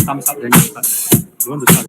Thumbs up then. You want to start?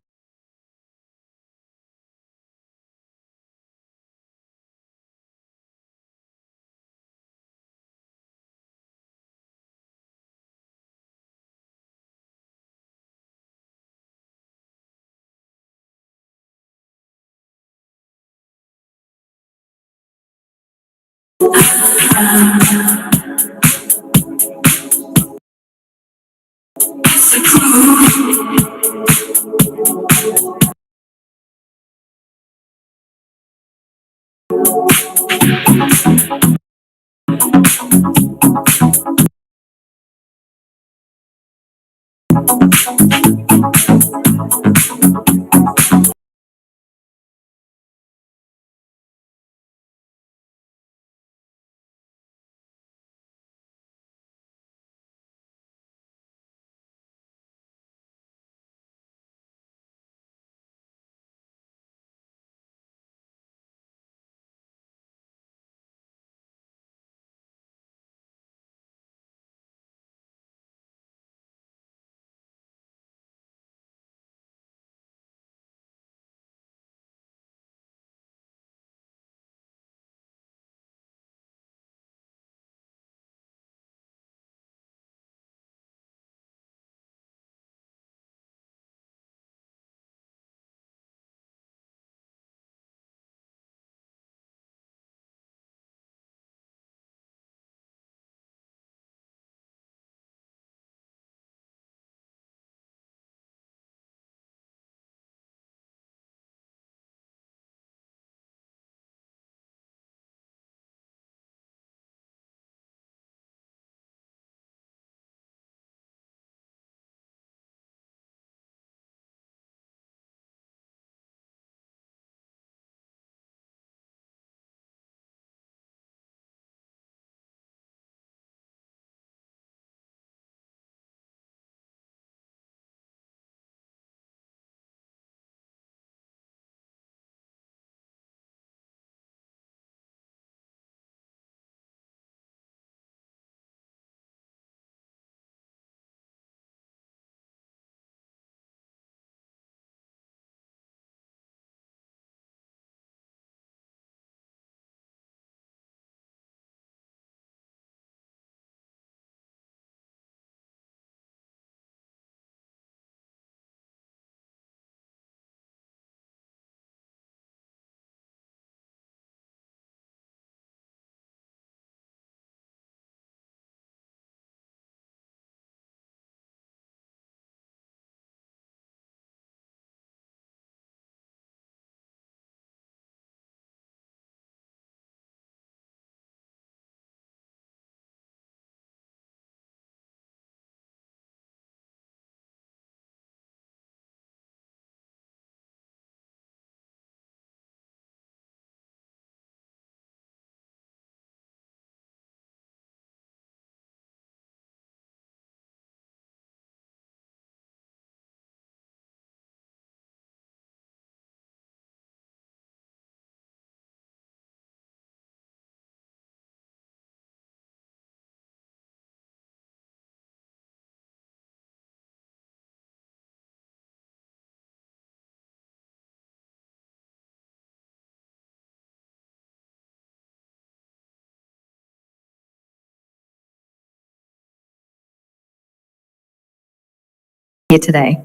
Here today.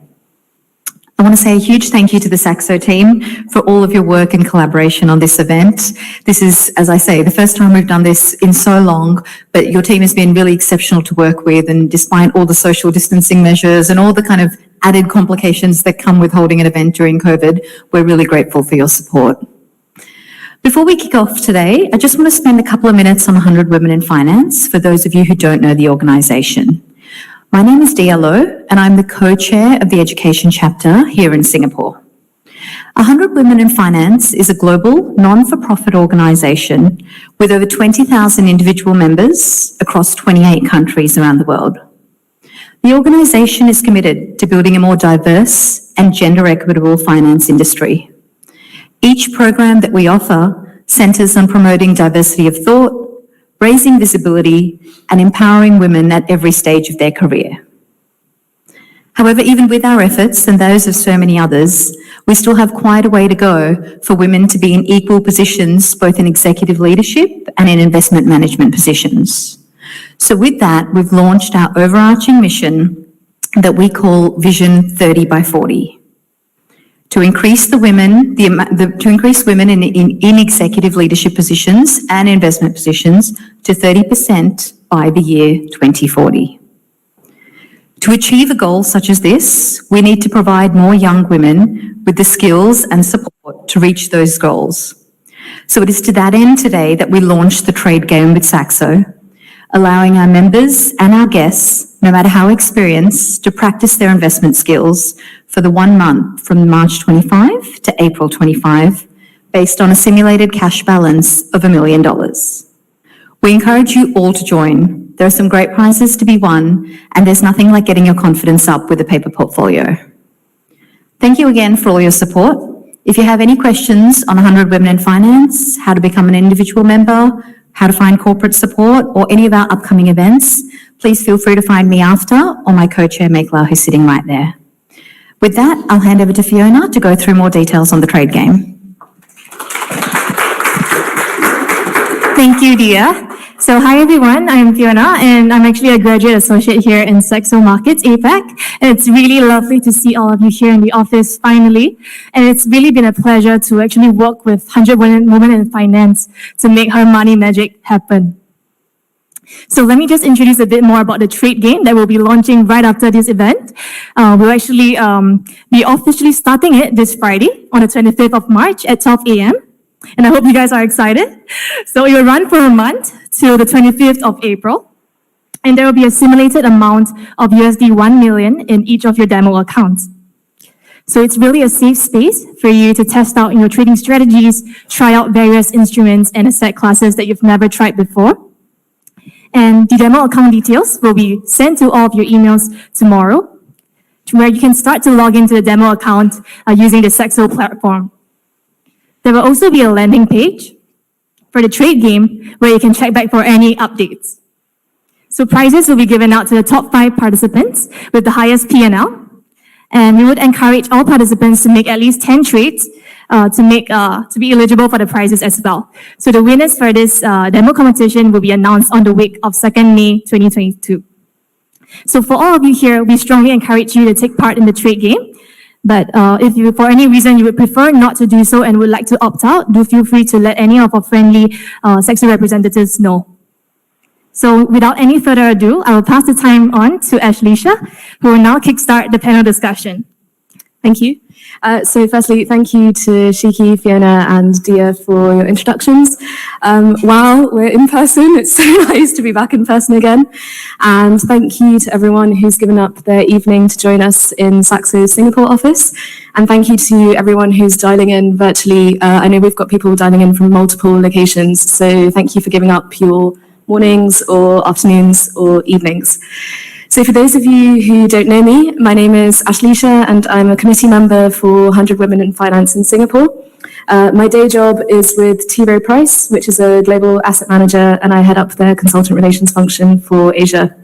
I want to say a huge thank you to the Saxo team for all of your work and collaboration on this event. This is, as I say, the first time we've done this in so long, but your team has been really exceptional to work with, and despite all the social distancing measures and all the kind of added complications that come with holding an event during COVID, we're really grateful for your support. Before we kick off today, I just want to spend a couple of minutes on 100 Women in Finance for those of you who don't know the organisation. My name is Dia Lowe, and I'm the co-chair of the Education Chapter here in Singapore. 100 Women in Finance is a global, non-for-profit organisation with over 20,000 individual members across 28 countries around the world. The organisation is committed to building a more diverse, and gender equitable finance industry. Each program that we offer centres on promoting diversity of thought, raising visibility, and empowering women at every stage of their career. However, even with our efforts and those of so many others, we still have quite a way to go for women to be in equal positions, both in executive leadership and in investment management positions. So with that, we've launched our overarching mission that we call Vision 30 by 40. To increase women in executive leadership positions and investment positions to 30% by the year 2040. To achieve a goal such as this, we need to provide more young women with the skills and support to reach those goals. So it is to that end today that we launched the trade game with Saxo, allowing our members and our guests, no matter how experienced, to practice their investment skills for the 1 month from March 25 to April 25, based on a simulated cash balance of $1 million. We encourage you all to join. There are some great prizes to be won, and there's nothing like getting your confidence up with a paper portfolio. Thank you again for all your support. If you have any questions on 100 Women in Finance, how to become an individual member, how to find corporate support, or any of our upcoming events, please feel free to find me after, or my co-chair, Mekla, who's sitting right there. With that, I'll hand over to Fiona to go through more details on the trade game. Thank you, Dia. So hi everyone, I'm Fiona and I'm actually a graduate associate here in Saxo Markets, APAC. And it's really lovely to see all of you here in the office finally. And it's really been a pleasure to actually work with 100 Women in Finance to make her money magic happen. So let me just introduce a bit more about the trade game that we'll be launching right after this event. We'll actually be officially starting it this Friday on the 25th of March at 12 a.m. And I hope you guys are excited. So it will run for a month till the 25th of April. And there will be a simulated amount of USD 1 million in each of your demo accounts. So it's really a safe space for you to test out your trading strategies, try out various instruments and asset classes that you've never tried before. And the demo account details will be sent to all of your emails tomorrow, where you can start to log into the demo account using the Saxo platform. There will also be a landing page for the trade game where you can check back for any updates. So prizes will be given out to the top 5 participants with the highest P&L. And we would encourage all participants to make at least 10 trades to be eligible for the prizes as well. So the winners for this demo competition will be announced on the week of 2nd May 2022. So for all of you here, we strongly encourage you to take part in the trade game. But if you, for any reason, you would prefer not to do so and would like to opt out, do feel free to let any of our friendly Saxo representatives know. So without any further ado, I will pass the time on to Ashlesha, who will now kickstart the panel discussion. Thank you. So firstly, thank you to Shiki, Fiona and Dia for your introductions. While we're in person, it's so nice to be back in person again. And thank you to everyone who's given up their evening to join us in Saxo's Singapore office. And thank you to everyone who's dialing in virtually. I know we've got people dialing in from multiple locations, so thank you for giving up your mornings or afternoons or evenings. So for those of you who don't know me, my name is Ashlesha and I'm a committee member for 100 Women in Finance in Singapore. My day job is with T. Rowe Price, which is a global asset manager, and I head up their consultant relations function for Asia.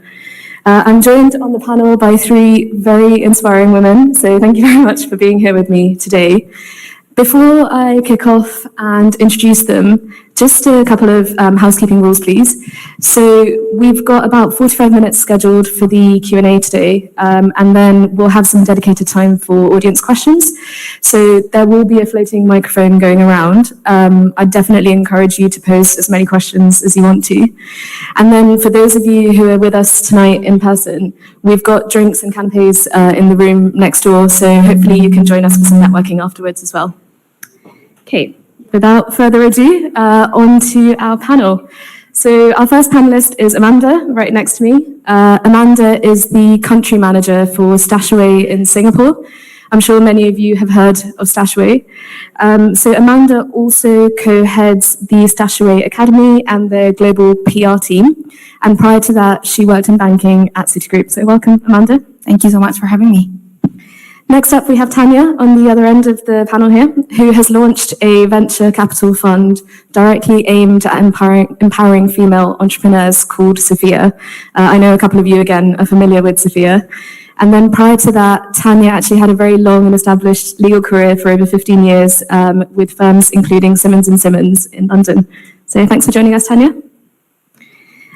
I'm joined on the panel by 3 very inspiring women, so thank you very much for being here with me today. Before I kick off and introduce them, just a couple of housekeeping rules, please. So we've got about 45 minutes scheduled for the Q&A today, and then we'll have some dedicated time for audience questions. So there will be a floating microphone going around. I definitely encourage you to pose as many questions as you want to. And then for those of you who are with us tonight in person, we've got drinks and canapes in the room next door, so hopefully you can join us for some networking afterwards as well. Okay, without further ado, on to our panel. So our first panelist is Amanda, right next to me. Amanda is the country manager for Stashaway in Singapore. I'm sure many of you have heard of Stashaway. So Amanda also co-heads the Stashaway Academy and their global PR team. And prior to that, she worked in banking at Citigroup. So welcome, Amanda. Thank you so much for having me. Next up, we have Tanya on the other end of the panel here, who has launched a venture capital fund directly aimed at empowering female entrepreneurs called Sophia. I know a couple of you, again, are familiar with Sophia. And then prior to that, Tanya actually had a very long and established legal career for over 15 years with firms including Simmons & Simmons in London. So thanks for joining us, Tanya.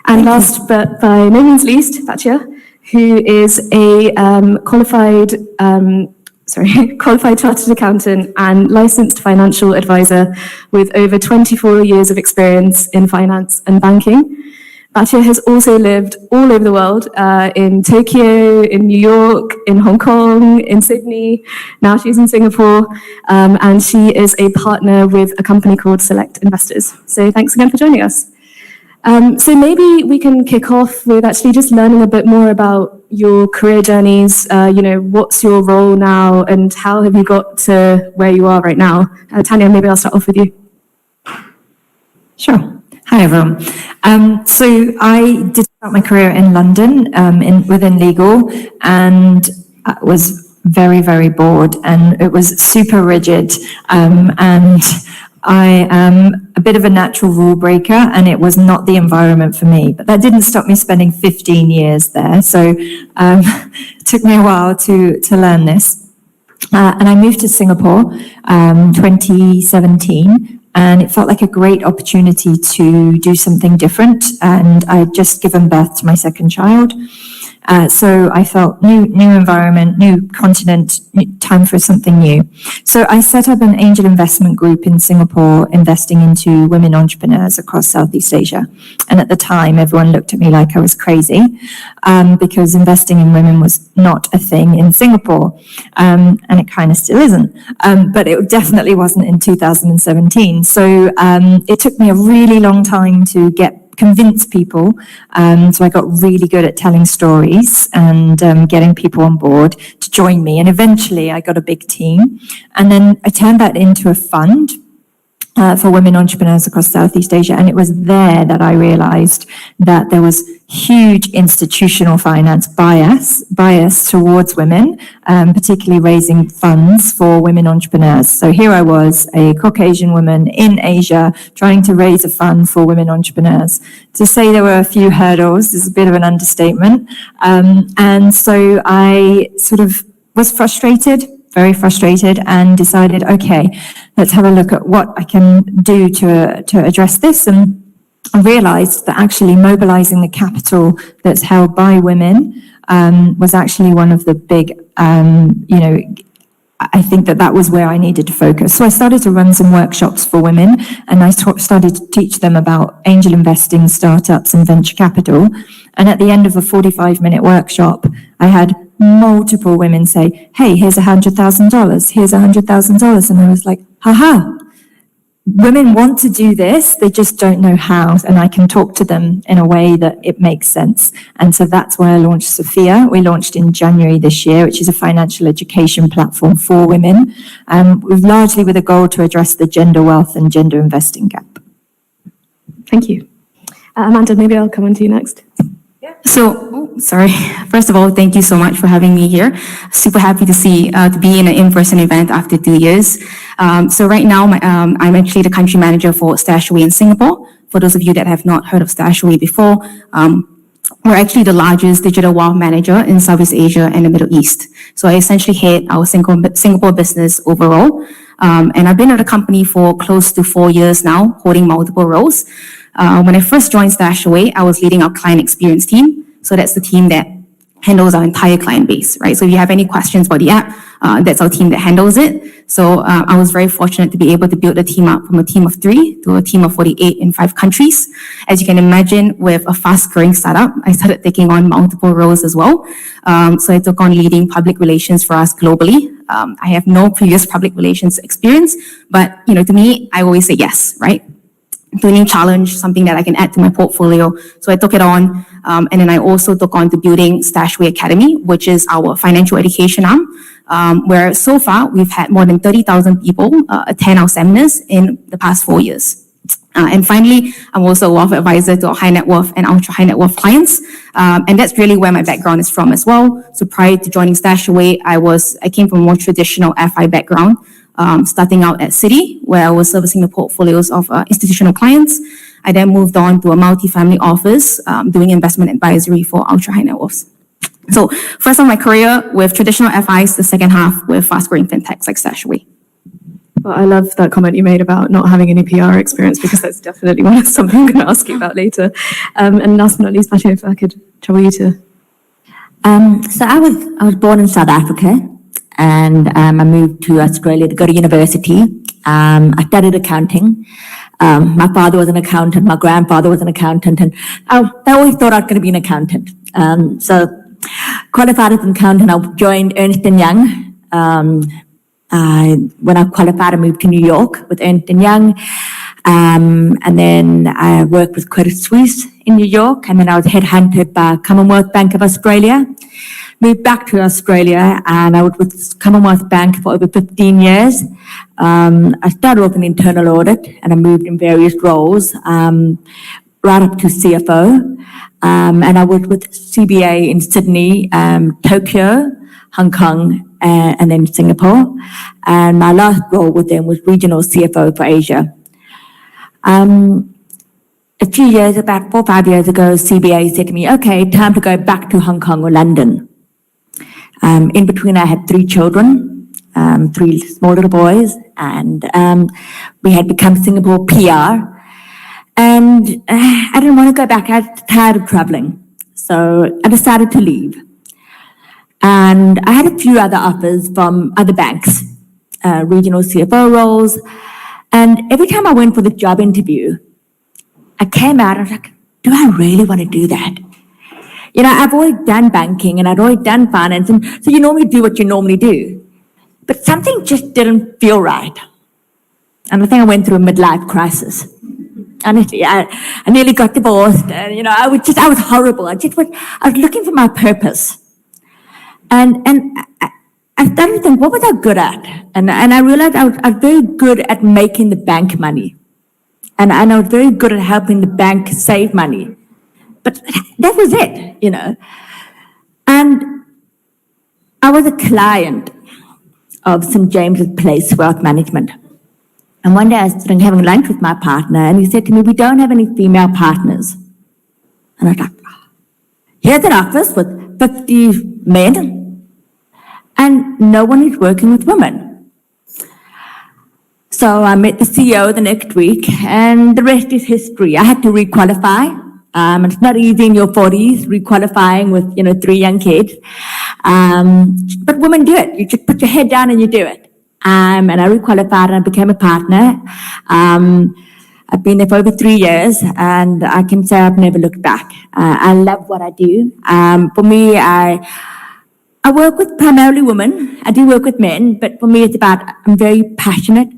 And last but by no means least, Vaisha, who is a qualified chartered accountant and licensed financial advisor with over 24 years of experience in finance and banking. Vaisha has also lived all over the world, in Tokyo, in New York, in Hong Kong, in Sydney. Now she's in Singapore, and she is a partner with a company called Select Investors. So thanks again for joining us. So maybe we can kick off with actually just learning a bit more about your career journeys. What's your role now and how have you got to where you are right now? Tanya, maybe I'll start off with you. Sure. Hi, everyone. So I did start my career in London within legal, and I was very, very bored, and it was super rigid. And I am a bit of a natural rule breaker, and it was not the environment for me. But that didn't stop me spending 15 years there. So it took me a while to learn this. And I moved to Singapore 2017, and it felt like a great opportunity to do something different. And I had just given birth to my second child. So I felt new environment, new continent, time for something new. So I set up an angel investment group in Singapore, investing into women entrepreneurs across Southeast Asia. And at the time, everyone looked at me like I was crazy, because investing in women was not a thing in Singapore. And it kind of still isn't. But it definitely wasn't in 2017. So it took me a really long time to convince people. So I got really good at telling stories and getting people on board to join me. And eventually I got a big team. And then I turned that into a fund for women entrepreneurs across Southeast Asia. And it was there that I realized that there was huge institutional finance bias towards women, particularly raising funds for women entrepreneurs. So here I was, a Caucasian woman in Asia, trying to raise a fund for women entrepreneurs. To say there were a few hurdles is a bit of an understatement. And so I sort of was very frustrated, and decided, okay, let's have a look at what I can do to address this. And I realized that actually mobilizing the capital that's held by women was actually one of the big, I think that was where I needed to focus. So I started to run some workshops for women, and I started to teach them about angel investing, startups, and venture capital. And at the end of a 45-minute workshop, I had multiple women say, hey, here's $100,000, here's $100,000. And I was like, haha, women want to do this, they just don't know how, and I can talk to them in a way that it makes sense. And so that's why I launched Sophia. We launched in January this year, which is a financial education platform for women, largely with a goal to address the gender wealth and gender investing gap. Thank you. Amanda, maybe I'll come on to you next. First of all, thank you so much for having me here. Super happy to be in an in-person event after 2 years. So right now, I'm actually the country manager for Stashaway in Singapore. For those of you that have not heard of Stashaway before, we're actually the largest digital wealth manager in Southeast Asia and the Middle East. So I essentially head our Singapore business overall. And I've been at the company for close to 4 years now, holding multiple roles. When I first joined Stashaway, I was leading our client experience team. So that's the team that handles our entire client base, right? So if you have any questions about the app, that's our team that handles it. So I was very fortunate to be able to build the team up from a team of 3 to a team of 48 in 5 countries. As you can imagine, with a fast-growing startup, I started taking on multiple roles as well. So I took on leading public relations for us globally. I have no previous public relations experience, but to me, I always say yes, right? To a new challenge, something that I can add to my portfolio. So I took it on, and then I also took on to building Stashaway Academy, which is our financial education arm, where so far we've had more than 30,000 people attend our seminars in the past 4 years. And finally, I'm also a wealth advisor to high net worth and ultra high net worth clients. And that's really where my background is from as well. So prior to joining Stashaway, I came from a more traditional FI background, starting out at Citi, where I was servicing the portfolios of institutional clients. I then moved on to a multi-family office, doing investment advisory for ultra high net worths. So first of my career with traditional FIs, the second half with fast-growing fintechs like Stashaway. Well, I love that comment you made about not having any PR experience, because that's definitely something I'm going to ask you about later. And last but not least, Patty, if I could trouble you to. So I was born in South Africa, and I moved to Australia to go to university. I studied accounting. My father was an accountant, my grandfather was an accountant, and they always thought I was going to be an accountant. So qualified as an accountant, I joined Ernst & Young. When I qualified, I moved to New York with Ernst & Young, and then I worked with Credit Suisse in New York, and then I was headhunted by Commonwealth Bank of Australia. Moved back to Australia, and I was with Commonwealth Bank for over 15 years. I started off in internal audit, and I moved in various roles, right up to CFO. And I worked with CBA in Sydney, Tokyo, Hong Kong, and then Singapore. And my last role with them was regional CFO for Asia. A few years, about 4 or 5 years ago, CBA said to me, okay, time to go back to Hong Kong or London. In between, I had 3 children, 3 small little boys, and we had become Singapore PR. And I didn't want to go back. I was tired of traveling. So I decided to leave. And I had a few other offers from other banks, regional CFO roles. And every time I went for the job interview, I came out and I was like, do I really want to do that? You know, I've always done banking and I'd always done finance. And so you normally do what you normally do. But something just didn't feel right. And I think I went through a midlife crisis. Honestly, I nearly got divorced. And, you know, I was horrible. I was looking for my purpose. And I started to think, what was I good at? And I realized I was very good at making the bank money. And I was very good at helping the bank save money. But that was it, you know. And I was a client of St. James's Place Wealth Management. And one day I was sitting having lunch with my partner, and he said to me, we don't have any female partners. And I was like, here's an office with 50 men, and no one is working with women. So I met the CEO the next week, and the rest is history. I had to requalify. It's not easy in your 40s, requalifying with, 3 young kids. But women do it. You just put your head down and you do it. And I requalified and I became a partner. I've been there for over 3 years, and I can say I've never looked back. I love what I do. For me, I work with primarily women. I do work with men, but for me, I'm very passionate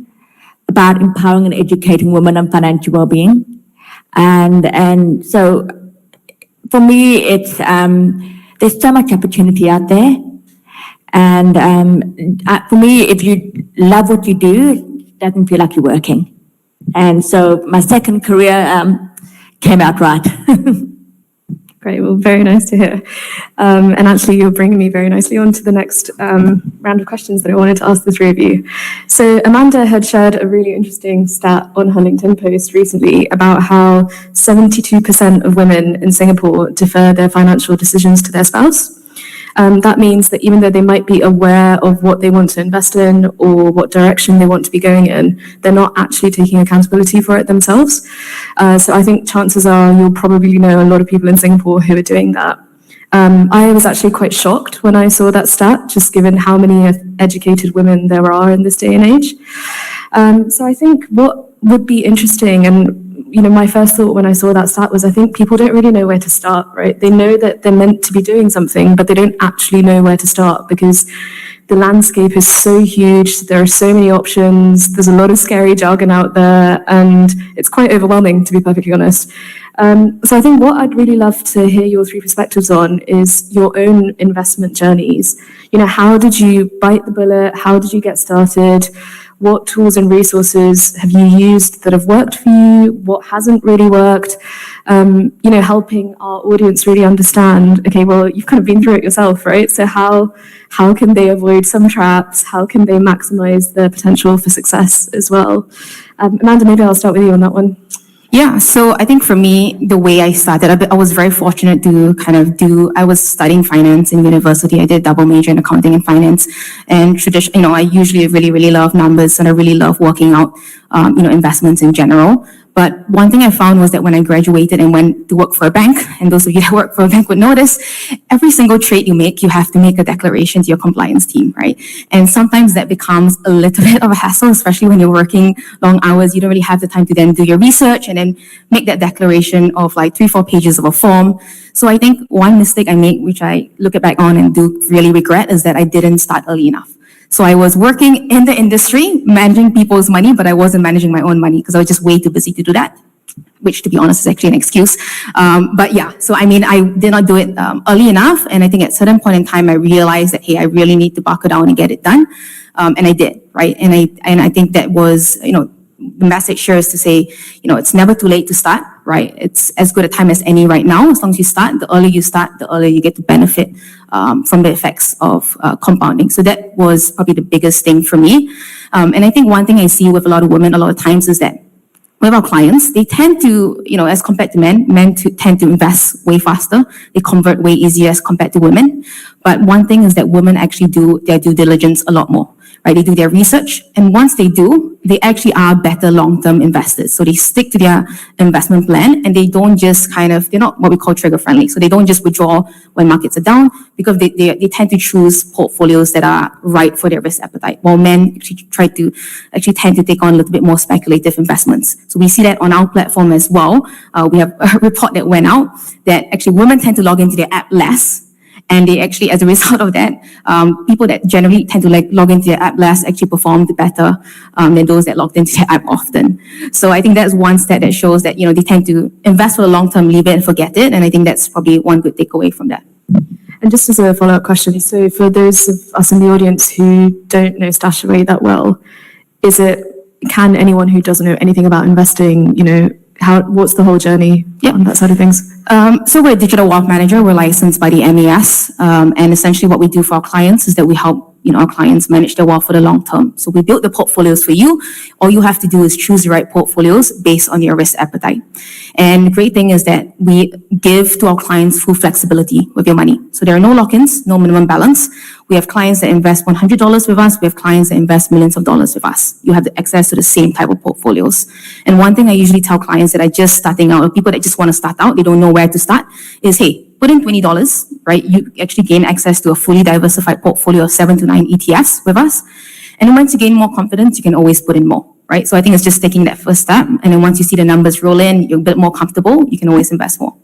about empowering and educating women on financial well-being. And so for me, it's, there's so much opportunity out there. And for me, if you love what you do, it doesn't feel like you're working. And so my second career came out right. Great, well, very nice to hear. And actually, you're bringing me very nicely on to the next round of questions that I wanted to ask the 3 of you. So Amanda had shared a really interesting stat on her LinkedIn post recently about how 72% of women in Singapore defer their financial decisions to their spouse. That means that even though they might be aware of what they want to invest in or what direction they want to be going in, they're not actually taking accountability for it themselves. So I think chances are you'll probably know a lot of people in Singapore who are doing that. I was actually quite shocked when I saw that stat, just given how many educated women there are in this day and age. So I think what would be interesting, and my first thought when I saw that stat was, I think people don't really know where to start, right? They know that they're meant to be doing something, but they don't actually know where to start because the landscape is so huge. There are so many options. There's a lot of scary jargon out there, and it's quite overwhelming, to be perfectly honest. So I think what I'd really love to hear your 3 perspectives on is your own investment journeys. How did you bite the bullet? How did you get started? what tools and resources have you used that have worked for you? What hasn't really worked? Helping our audience really understand, okay, well, you've kind of been through it yourself, right? So how can they avoid some traps? How can they maximize their potential for success as well? Amanda, maybe I'll start with you on that one. Yeah, so I think for me, the way I started, I was very fortunate to I was studying finance in university. I did double major in accounting and finance. And I usually really, really love numbers and I really love working out, investments in general. But one thing I found was that when I graduated and went to work for a bank, and those of you that work for a bank would know this, every single trade you make, you have to make a declaration to your compliance team, right? And sometimes that becomes a little bit of a hassle, especially when you're working long hours. You don't really have the time to then do your research and then make that declaration of like 3-4 pages of a form. So I think one mistake I made, which I look back on and do really regret, is that I didn't start early enough. So I was working in the industry, managing people's money, but I wasn't managing my own money because I was just way too busy to do that, which to be honest is actually an excuse. But yeah, so I mean, I did not do it early enough. And I think at a certain point in time, I realized that, hey, I really need to buckle down and get it done. And I did, right? And I think that was, the message here is to say, it's never too late to start, right? It's as good a time as any right now. As long as you start, the earlier you start, the earlier you get to benefit from the effects of compounding. So that was probably the biggest thing for me. And I think one thing I see with a lot of women a lot of times is that with our clients, they tend to, as compared to men tend to invest way faster. They convert way easier as compared to women. But one thing is that women actually do their due diligence a lot more. Right? They do their research, and once they do, they actually are better long-term investors. So they stick to their investment plan, and they don't just they're not what we call trigger friendly. So they don't just withdraw when markets are down, because they tend to choose portfolios that are right for their risk appetite, while men actually tend to take on a little bit more speculative investments. So we see that on our platform as well. We have a report that went out that actually women tend to log into their app less. And they actually, as a result of that, people that generally tend to log into their app less actually performed better than those that logged into their app often. So I think that's one stat that shows that, they tend to invest for the long term, leave it and forget it. And I think that's probably one good takeaway from that. And just as a follow-up question, so for those of us in the audience who don't know Stashaway that well, can anyone who doesn't know anything about investing, what's the whole journey on that side of things? So we're a digital wealth manager. We're licensed by the MES. And essentially what we do for our clients is that we help our clients manage their wealth for the long term. So we build the portfolios for you. All you have to do is choose the right portfolios based on your risk appetite. And the great thing is that we give to our clients full flexibility with your money. So there are no lock-ins, no minimum balance. We have clients that invest $100 with us. We have clients that invest millions of dollars with us. You have the access to the same type of portfolios. And one thing I usually tell clients that are just starting out, or people that just want to start out, they don't know where to start, is, hey, put in $20, right? You actually gain access to a fully diversified portfolio of 7 to 9 ETFs with us. And then once you gain more confidence, you can always put in more, right? So I think it's just taking that first step. And then once you see the numbers roll in, you're a bit more comfortable, you can always invest more.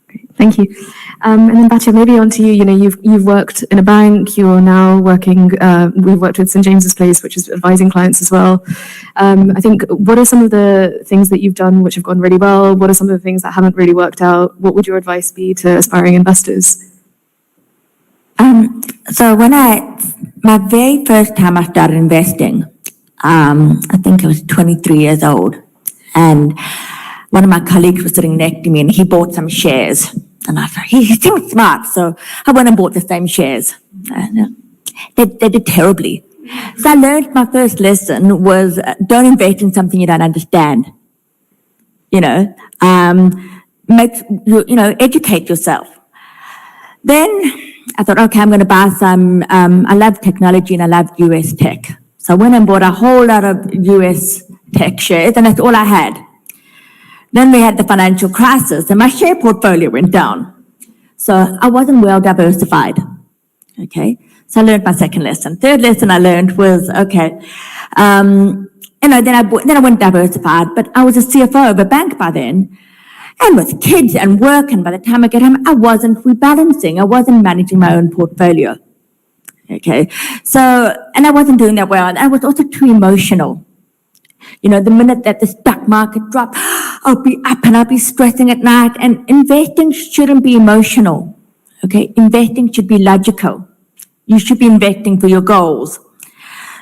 Great, thank you. And then Batya, maybe on to you. You've worked in a bank. You're now working. We've worked with St James's Place, which is advising clients as well. I think. What are some of the things that you've done which have gone really well? What are some of the things that haven't really worked out? What would your advice be to aspiring investors? So my very first time I started investing, I think I was 23 years old, and one of my colleagues was sitting next to me, and he bought some shares. And I thought, he seemed smart, so I went and bought the same shares. They did terribly. So I learned my first lesson was don't invest in something you don't understand. Educate yourself. Then I thought, okay, I'm going to buy some, I love technology and I love US tech. So I went and bought a whole lot of US tech shares, and that's all I had. Then we had the financial crisis and my share portfolio went down. So I wasn't well diversified. Okay. So I learned my second lesson. Third lesson I learned was, okay, then I went diversified, but I was a CFO of a bank by then. And with kids and work, and by the time I get home, I wasn't rebalancing. I wasn't managing my own portfolio. Okay. So, and I wasn't doing that well. And I was also too emotional. The minute that the stock market dropped, I'll be up and I'll be stressing at night. And investing shouldn't be emotional. Okay. Investing should be logical. You should be investing for your goals.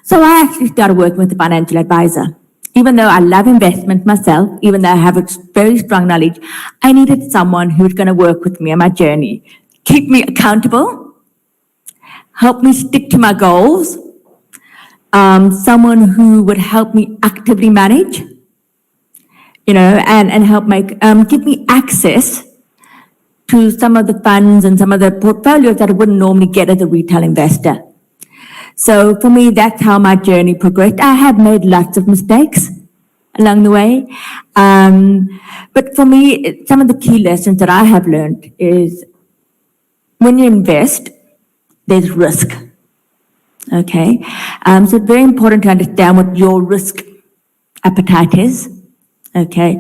So I actually started working with a financial advisor. Even though I love investment myself, even though I have a very strong knowledge, I needed someone who's going to work with me on my journey, keep me accountable, help me stick to my goals, someone who would help me actively manage, and help give me access to some of the funds and some of the portfolios that I wouldn't normally get as a retail investor. So for me, that's how my journey progressed. I have made lots of mistakes along the way. But for me, some of the key lessons that I have learned is when you invest, there's risk. Okay. So it's very important to understand what your risk appetite is. Okay.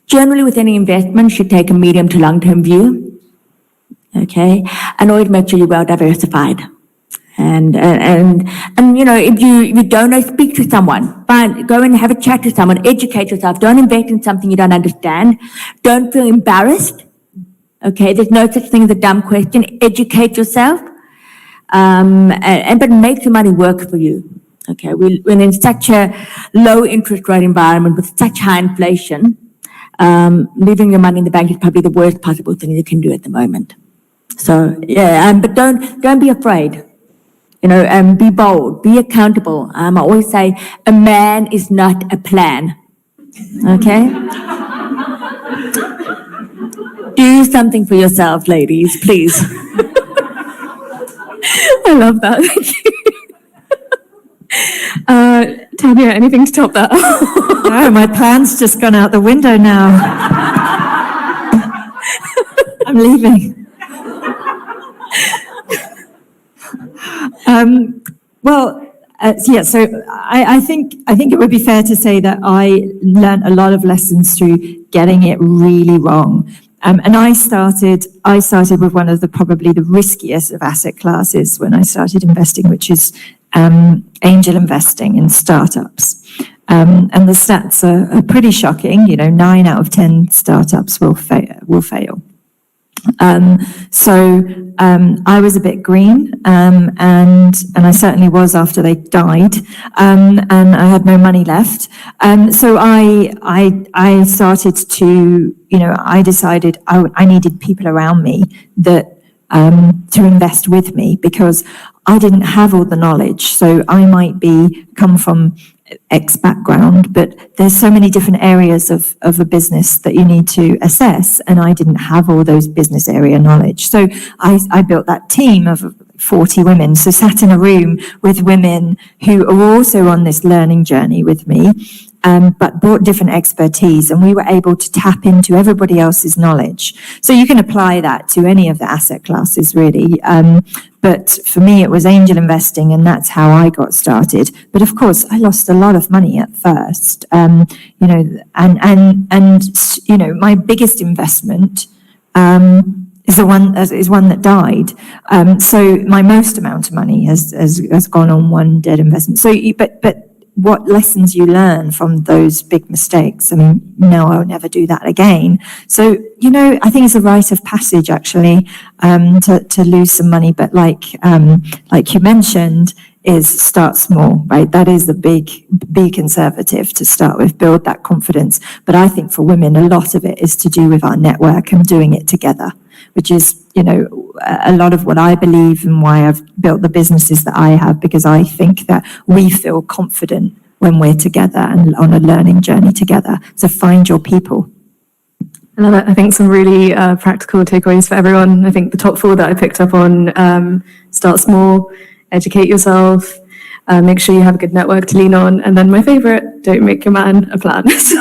Generally, with any investment, you should take a medium to long-term view. Okay. And always make sure you're well diversified. And if you don't know, speak to someone. Go and have a chat to someone. Educate yourself. Don't invest in something you don't understand. Don't feel embarrassed. Okay, there's no such thing as a dumb question. Educate yourself, but make the money work for you. Okay, we're in such a low interest rate environment with such high inflation. Leaving your money in the bank is probably the worst possible thing you can do at the moment. So but don't be afraid. Be bold, be accountable. I always say, a man is not a plan. Okay? Do something for yourself, ladies, please. I love that. Thank you. Tanya, anything to top that? No, my plan's just gone out the window now. I'm leaving. So I think it would be fair to say that I learned a lot of lessons through getting it really wrong. And I started with one of probably the riskiest of asset classes when I started investing, which is angel investing in startups. And the stats are pretty shocking. 9 out of 10 startups will fail. I was a bit green, and I certainly was after they died, and I had no money left. So I started to, I decided I needed people around me that to invest with me, because I didn't have all the knowledge. So I might come from X background, but there's so many different areas of a business that you need to assess, and I didn't have all those business area knowledge. So I built that team of 40 women, so sat in a room with women who are also on this learning journey with me, but brought different expertise, and we were able to tap into everybody else's knowledge. So you can apply that to any of the asset classes, really. But for me, it was angel investing, and that's how I got started. But of course, I lost a lot of money at first, my biggest investment is one that died. So my most amount of money has gone on one dead investment. So, but what lessons you learn from those big mistakes. I mean, no, I'll never do that again. So, I think it's a rite of passage, actually, to lose some money. But like you mentioned, is start small, right? That is be conservative to start with, build that confidence. But I think for women, a lot of it is to do with our network and doing it together, which is, a lot of what I believe and why I've built the businesses that I have, because I think that we feel confident when we're together and on a learning journey together. So find your people. I love it. I think some really practical takeaways for everyone. I think the top 4 that I picked up on, start small, educate yourself, make sure you have a good network to lean on, and then my favorite, don't make your man a plan. So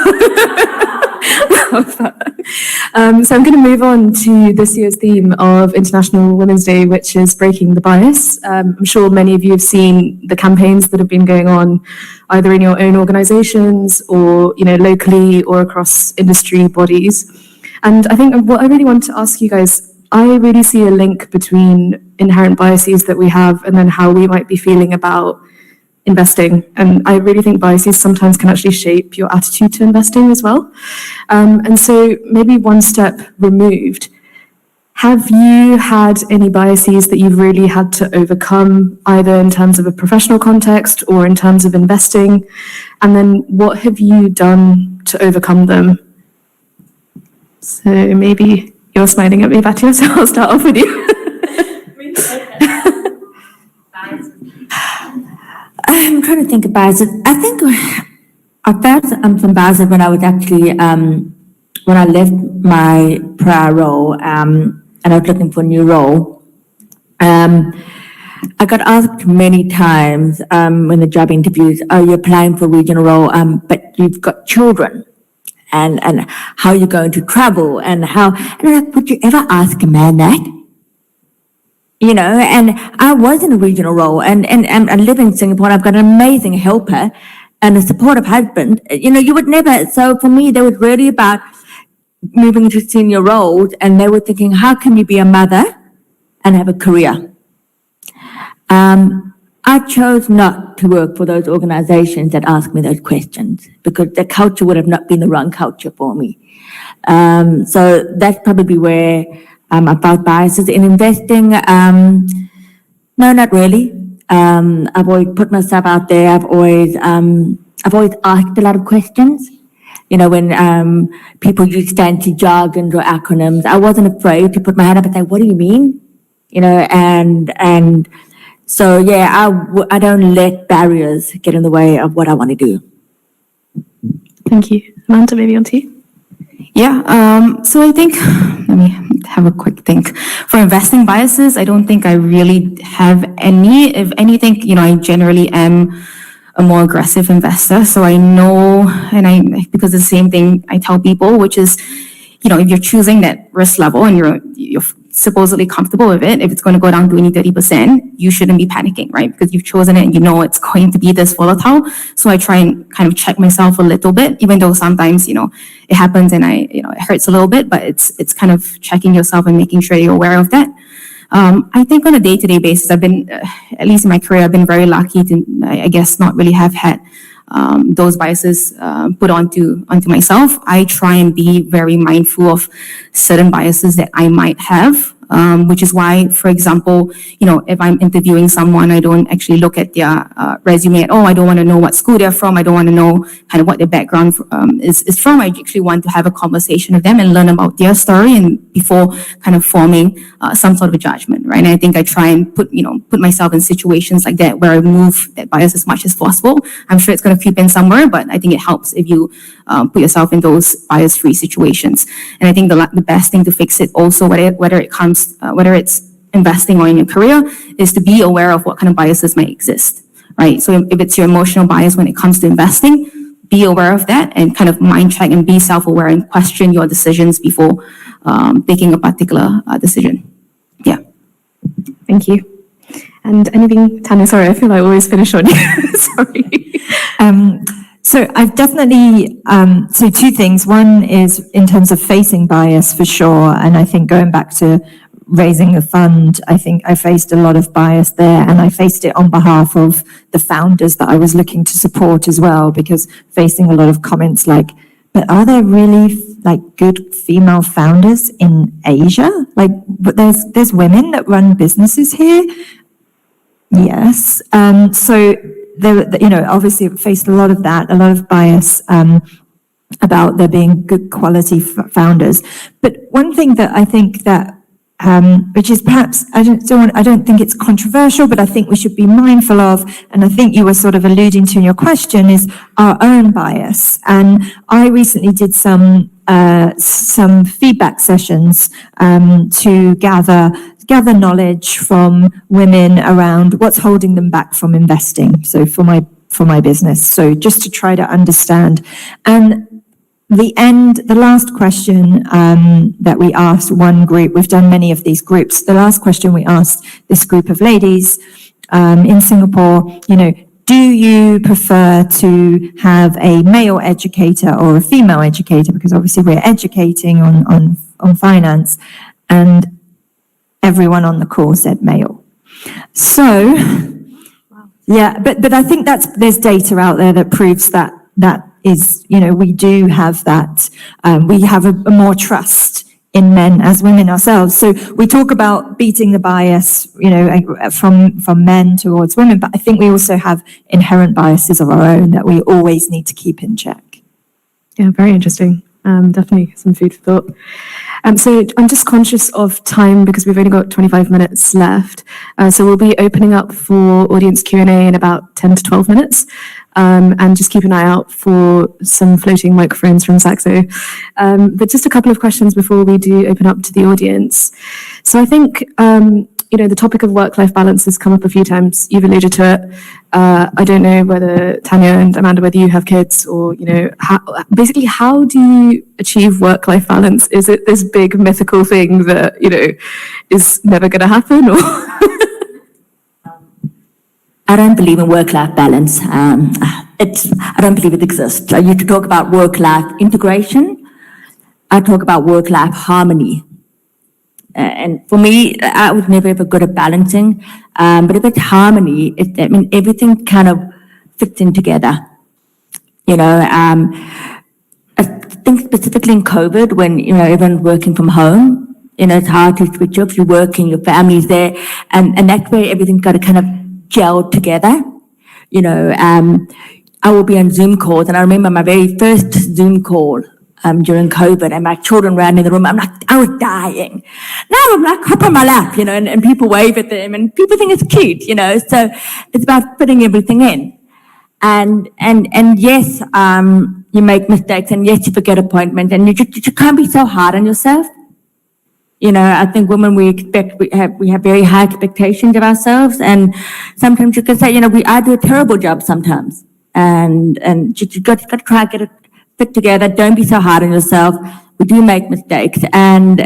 I'm going to move on to this year's theme of International Women's Day, which is breaking the bias. I'm sure many of you have seen the campaigns that have been going on either in your own organizations or, locally or across industry bodies. And I think what I really want to ask you guys, I really see a link between inherent biases that we have and then how we might be feeling about investing. And I really think biases sometimes can actually shape your attitude to investing as well. And so maybe one step removed, Have you had any biases that you've really had to overcome, either in terms of a professional context or in terms of investing? And then what have you done to overcome them? So maybe you're smiling at me, Batia, so I'll start off with you. I'm trying to think of biases. I think I felt some biases when I was actually, when I left my prior role, and I was looking for a new role. I got asked many times in the job interviews, "Oh, you're applying for a regional role, but you've got children, and how are you going to travel, and how?" And I'm like, would you ever ask a man that? You know, and I was in a regional role, and I live in Singapore. I've got an amazing helper and a supportive husband. You know, you would never. So for me, they was really about moving to senior roles, and they were thinking, how can you be a mother and have a career? I chose not to work for those organizations that asked me those questions, because the culture would have not been the wrong culture for me. So that's probably where I felt biases. In investing, no, not really. I've always put myself out there. I've always asked a lot of questions. You know, when people use fancy jargons or acronyms, I wasn't afraid to put my hand up and say, "What do you mean?" You know, and so yeah, I don't let barriers get in the way of what I want to do. Thank you. Amanda, maybe on to you. Yeah, so I think, let me have a quick think. For investing biases, I don't think I really have any. If anything, you know, I generally am a more aggressive investor. So I know, and because the same thing I tell people, which is, you know, if you're choosing that risk level and you're supposedly comfortable with it, if it's going to go down 20-30%, you shouldn't be panicking, right? Because you've chosen it and you know it's going to be this volatile. So I try and kind of check myself a little bit, even though sometimes, you know, it happens and it hurts a little bit, but it's kind of checking yourself and making sure you're aware of that. I think on a day-to-day basis, I've been, at least in my career, I've been very lucky to, I guess, not really have had those biases put onto myself. I try and be very mindful of certain biases that I might have, which is why, for example, you know, if I'm interviewing someone, I don't actually look at their resume at all. I don't want to know what school they're from. I don't want to know kind of what their background is from. I actually want to have a conversation with them and learn about their story, and before kind of forming some sort of a judgment, right? And I think I try and put myself in situations like that where I remove that bias as much as possible. I'm sure it's going to creep in somewhere, but I think it helps if you put yourself in those bias-free situations. And I think the best thing to fix it also, whether it's investing or in your career, is to be aware of what kind of biases might exist, right? So if it's your emotional bias when it comes to investing, be aware of that and kind of mind check and be self-aware and question your decisions before taking a particular decision. Yeah. Thank you. And anything, Tanya, sorry, I feel like I always finish on you. Sorry. So I've definitely, so two things. One is in terms of facing bias for sure. And I think going back to raising a fund, I think I faced a lot of bias there, and I faced it on behalf of the founders that I was looking to support as well, because facing a lot of comments like, but are there really like good female founders in Asia? Like, but there's women that run businesses here. Yes. So there, you know, obviously faced a lot of that, a lot of bias about there being good quality founders. But one thing that I think that, which is perhaps, I don't think it's controversial, but I think we should be mindful of, and I think you were sort of alluding to in your question, is our own bias. And I recently did some feedback sessions to gather knowledge from women around what's holding them back from investing. So for my business. So just to try to understand. And the last question that we asked one group, we've done many of these groups. The last question we asked this group of ladies in Singapore, you know, do you prefer to have a male educator or a female educator? Because obviously we're educating on finance, and everyone on the call said male. So, yeah, but I think there's data out there that proves that is, you know, we do have that, we have a more trust in men as women ourselves. So we talk about beating the bias, from men towards women, but I think we also have inherent biases of our own that we always need to keep in check. Yeah, very interesting. Definitely some food for thought. So I'm just conscious of time because we've only got 25 minutes left. So we'll be opening up for audience Q&A in about 10 to 12 minutes. And just keep an eye out for some floating microphones from Saxo. But just a couple of questions before we do open up to the audience. So I think, the topic of work-life balance has come up a few times. You've alluded to it. I don't know whether Tanya and Amanda, whether you have kids or, how do you achieve work-life balance? Is it this big mythical thing that, is never going to happen or? I don't believe in work-life balance. I don't believe it exists. You talk about work-life integration. I talk about work-life harmony. And for me, I was never ever good at balancing. But if it's harmony, everything kind of fits in together. I think specifically in COVID, when, everyone's working from home, it's hard to switch off. You're working, your family's there, and that's where everything's got to kind of gel together. I will be on Zoom calls, and I remember my very first Zoom call during COVID, and my children ran in the room. I was dying. Now I'm like, hop on my lap, and people wave at them, and people think it's cute, So it's about fitting everything in. And yes, you make mistakes, and yes, you forget appointments, and you can't be so hard on yourself. I think women, we have very high expectations of ourselves, and sometimes you can say, I do a terrible job sometimes, and you got to try and get it fit together. Don't be so hard on yourself. We do make mistakes, and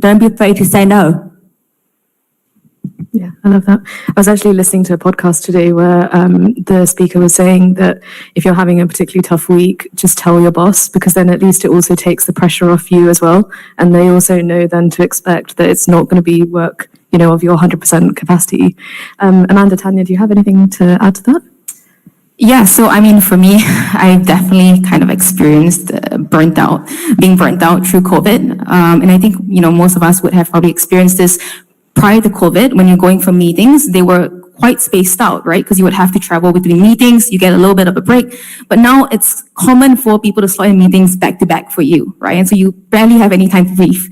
don't be afraid to say no. Yeah, I love that. I was actually listening to a podcast today where the speaker was saying that if you're having a particularly tough week, just tell your boss, because then at least it also takes the pressure off you as well. And they also know then to expect that it's not going to be work, of your 100% capacity. Amanda, Tanya, do you have anything to add to that? Yeah, so for me, I've definitely kind of experienced being burnt out through COVID. And I think, most of us would have probably experienced this prior to COVID. When you're going for meetings, they were quite spaced out, right? Because you would have to travel between meetings, you get a little bit of a break. But now it's common for people to slot in meetings back to back for you, right? And so you barely have any time to breathe.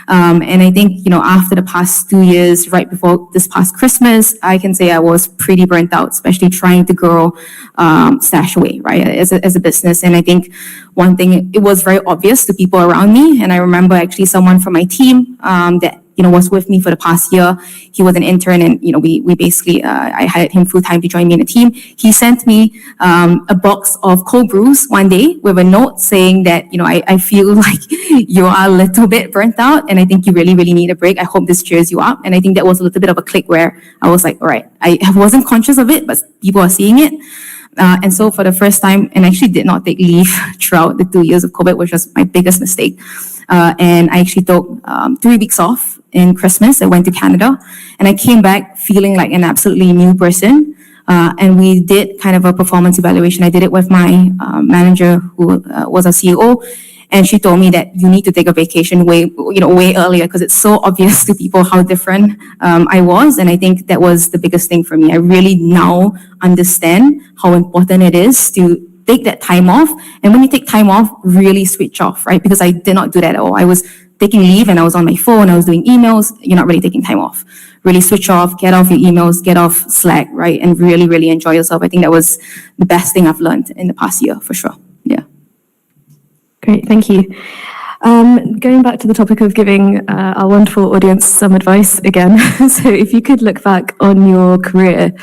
And I think, after the past 2 years, right before this past Christmas, I can say I was pretty burnt out, especially trying to grow Stashaway, right, as a business. And I think one thing, it was very obvious to people around me. And I remember actually someone from my team that was with me for the past year. He was an intern, and we basically I hired him full time to join me in the team. He sent me a box of cold brews one day with a note saying that I feel like you are a little bit burnt out, and I think you really, really need a break. I hope this cheers you up. And I think that was a little bit of a click where I was like, all right, I wasn't conscious of it, but people are seeing it. And so for the first time, and I actually did not take leave throughout the 2 years of COVID, which was my biggest mistake. And I actually took 3 weeks off in Christmas. I went to Canada, and I came back feeling like an absolutely new person. And we did kind of a performance evaluation. I did it with my manager, who was our CEO. And she told me that you need to take a vacation way earlier, because it's so obvious to people how different I was. And I think that was the biggest thing for me. I really now understand how important it is to take that time off. And when you take time off, really switch off, right? Because I did not do that at all. I was taking leave and I was on my phone, I was doing emails. You're not really taking time off. Really switch off, get off your emails, get off Slack, right? And really, really enjoy yourself. I think that was the best thing I've learned in the past year, for sure. Yeah. Great, thank you. Going back to the topic of giving our wonderful audience some advice again. So if you could look back on your career,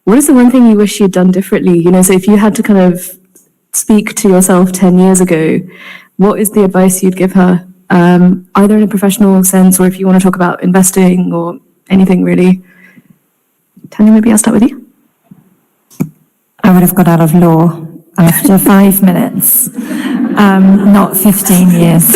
what is the one thing you wish you'd done differently? So if you had to kind of speak to yourself 10 years ago, what is the advice you'd give her? Either in a professional sense, or if you want to talk about investing or anything really. Tanya, maybe I'll start with you. I would have got out of law after 5 minutes, not 15 years.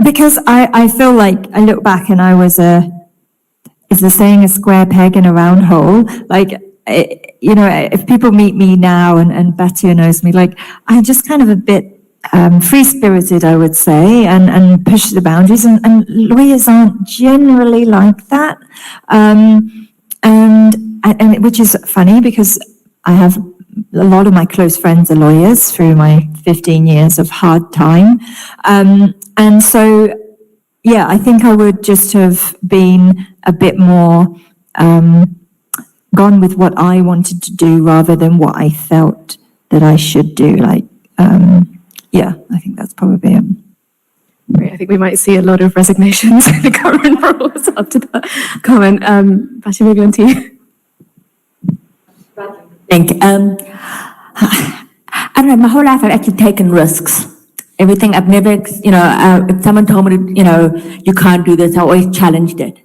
Because I feel like I look back and I was is the saying a square peg in a round hole? Like, if people meet me now and Batia knows me, like, I'm just kind of a bit free-spirited, I would say, and push the boundaries. And lawyers aren't generally like that. And which is funny because I have a lot of my close friends are lawyers through my 15 years of hard time. And so, yeah, I think I would just have been a bit more gone with what I wanted to do rather than what I felt that I should do. Like, yeah, I think that's probably it. Great. I think we might see a lot of resignations in the current roles after that comment. Bashi, maybe on to you. Thank you. I don't know, my whole life I've actually taken risks. Everything I've never, if someone told me, you can't do this, I always challenged it.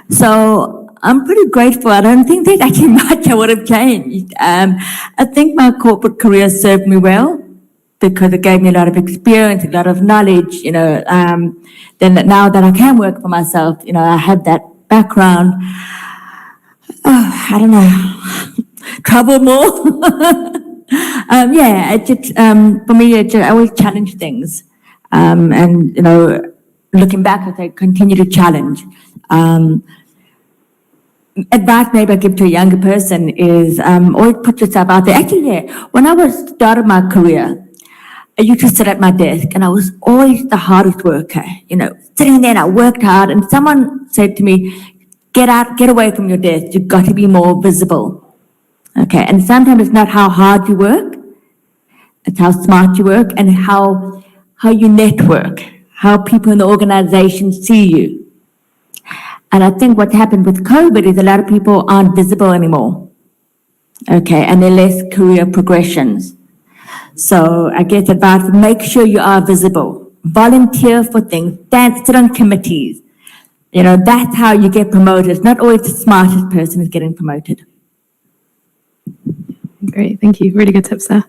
So I'm pretty grateful. I don't think there's actually much I would have changed. I think my corporate career served me well because it gave me a lot of experience, a lot of knowledge, then now that I can work for myself, I have that background. Oh, I don't know. Trouble more. Yeah, it just, for me, I always challenge things. And, looking back, I say continue to challenge. Advice maybe I give to a younger person is always put yourself out there. Actually, yeah, when I was starting my career, I used to sit at my desk and I was always the hardest worker, sitting there and I worked hard and someone said to me, get away from your desk. You've got to be more visible. Okay, and sometimes it's not how hard you work, it's how smart you work and how you network, how people in the organization see you. And I think what happened with COVID is a lot of people aren't visible anymore. Okay, and there are less career progressions. So I guess advice, make sure you are visible. Volunteer for things, sit on committees. That's how you get promoted. It's not always the smartest person is getting promoted. Great, thank you. Really good tips there.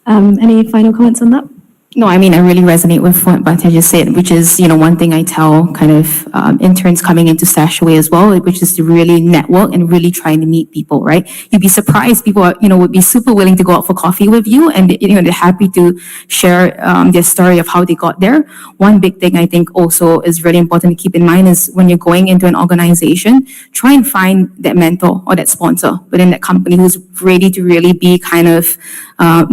Any final comments on that? No, I mean, I really resonate with what Bhatia just said, which is, one thing I tell kind of interns coming into Stashaway as well, which is to really network and really trying to meet people, right? You'd be surprised. People are, would be super willing to go out for coffee with you and, they're happy to share their story of how they got there. One big thing I think also is really important to keep in mind is when you're going into an organization, try and find that mentor or that sponsor within that company who's ready to really be kind of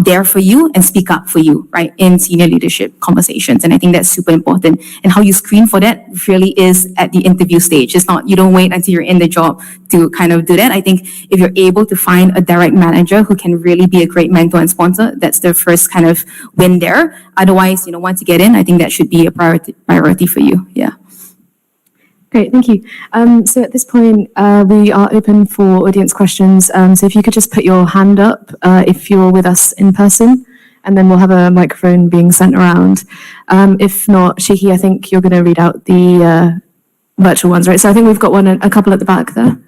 there for you and speak up for you, right, in senior leadership conversations. And I think that's super important. And how you screen for that really is at the interview stage. It's not, you don't wait until you're in the job to kind of do that. I think if you're able to find a direct manager who can really be a great mentor and sponsor, that's the first kind of win there. Otherwise, once you get in, I think that should be a priority for you. Yeah. Great, thank you. So at this point, we are open for audience questions. So if you could just put your hand up if you're with us in person, and then we'll have a microphone being sent around. If not, Shiki, I think you're going to read out the virtual ones, right? So I think we've got a couple at the back there.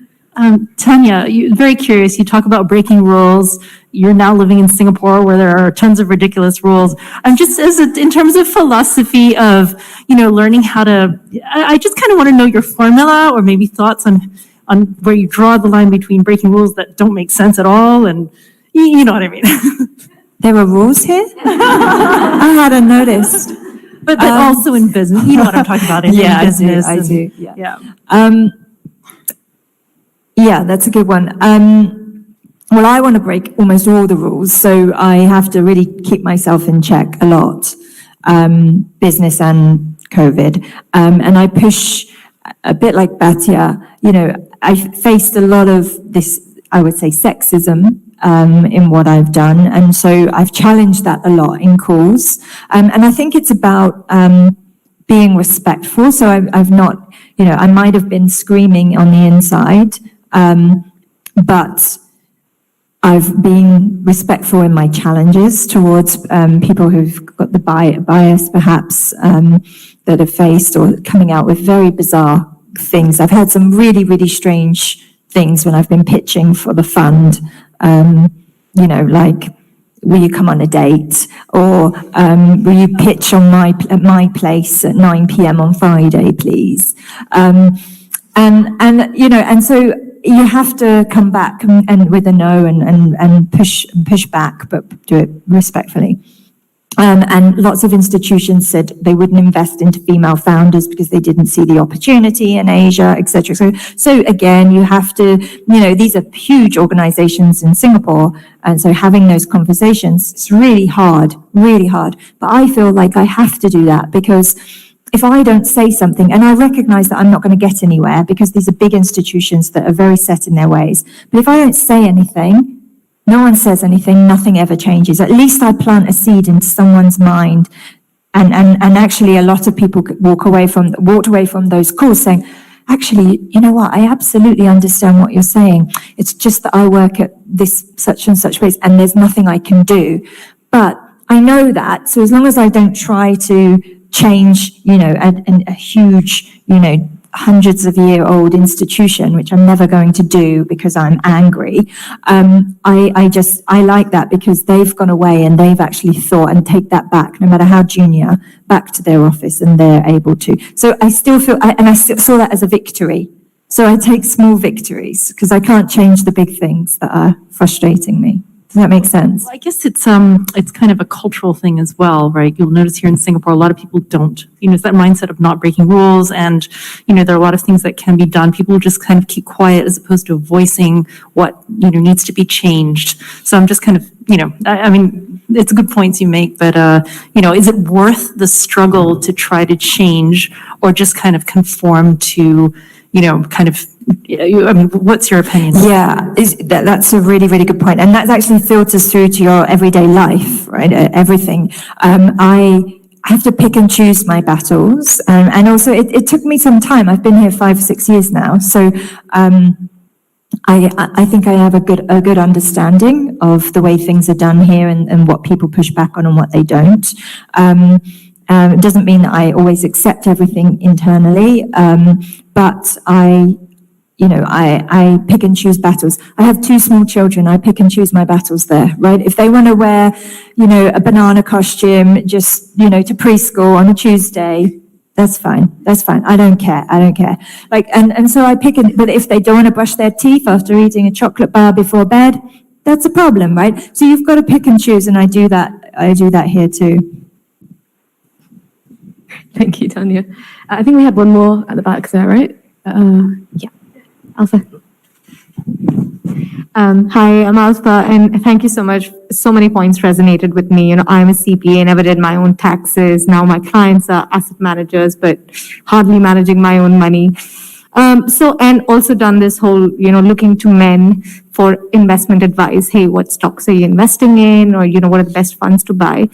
Tanya, very curious. You talk about breaking rules. You're now living in Singapore where there are tons of ridiculous rules. I'm just in terms of philosophy of, learning how to, I just kind of want to know your formula or maybe thoughts on where you draw the line between breaking rules that don't make sense at all. And you know what I mean? There are rules here? I hadn't noticed. But also in business, you know what I'm talking about in business. I do. Yeah. Yeah. Yeah, that's a good one. Well, I want to break almost all the rules, so I have to really keep myself in check a lot, business and COVID. And I push a bit like Bhatia, I've faced a lot of this, I would say, sexism in what I've done. And so I've challenged that a lot in calls. And I think it's about being respectful. So I've not, I might have been screaming on the inside, but I've been respectful in my challenges towards people who've got the bias perhaps that have faced or coming out with very bizarre things. I've had some really, really strange things when I've been pitching for the fund, like, will you come on a date? Or will you pitch at my place at 9 p.m. on Friday, please? And so you have to come back and with a no and push back, but do it respectfully. And lots of institutions said they wouldn't invest into female founders because they didn't see the opportunity in Asia, etc. So again, you have to, these are huge organizations in Singapore. And so having those conversations, it's really hard. But I feel like I have to do that because if I don't say something, and I recognize that I'm not going to get anywhere because these are big institutions that are very set in their ways. But if I don't say anything, no one says anything, nothing ever changes. At least I plant a seed into someone's mind. And actually a lot of people walked away from those calls saying, actually, you know what? I absolutely understand what you're saying. It's just that I work at this such and such place and there's nothing I can do. But I know that. So as long as I don't try to change, a huge, hundreds of year old institution, which I'm never going to do because I'm angry. I like that because they've gone away and they've actually thought and take that back, no matter how junior, back to their office and they're able to. So I still feel, I saw that as a victory. So I take small victories because I can't change the big things that are frustrating me. Does that make sense? Well, I guess it's kind of a cultural thing as well, right? You'll notice here in Singapore, a lot of people don't, it's that mindset of not breaking rules. And, there are a lot of things that can be done. People just kind of keep quiet as opposed to voicing what, needs to be changed. So I'm just kind of, it's good points you make, but, is it worth the struggle to try to change or just kind of conform to, what's your opinion? Yeah, that's a really, really good point. And that actually filters through to your everyday life, right? Everything. I have to pick and choose my battles. And also it took me some time. I've been here 5 or 6 years now. So, I think I have a good understanding of the way things are done here and what people push back on and what they don't. It doesn't mean that I always accept everything internally, but I pick and choose battles. I have 2 small children. I pick and choose my battles there, right? If they want to wear, a banana costume just, to preschool on a Tuesday, that's fine. I don't care. And so I but if they don't want to brush their teeth after eating a chocolate bar before bed, that's a problem, right? So you've got to pick and choose, and I do that here too. Thank you, Tanya. I think we had one more at the back there, right? Yeah. Alpha. Hi, I'm Alpha, and thank you so much. So many points resonated with me. I'm a CPA, never did my own taxes. Now my clients are asset managers, but hardly managing my own money. And also done this whole, looking to men for investment advice. Hey, what stocks are you investing in? Or, what are the best funds to buy?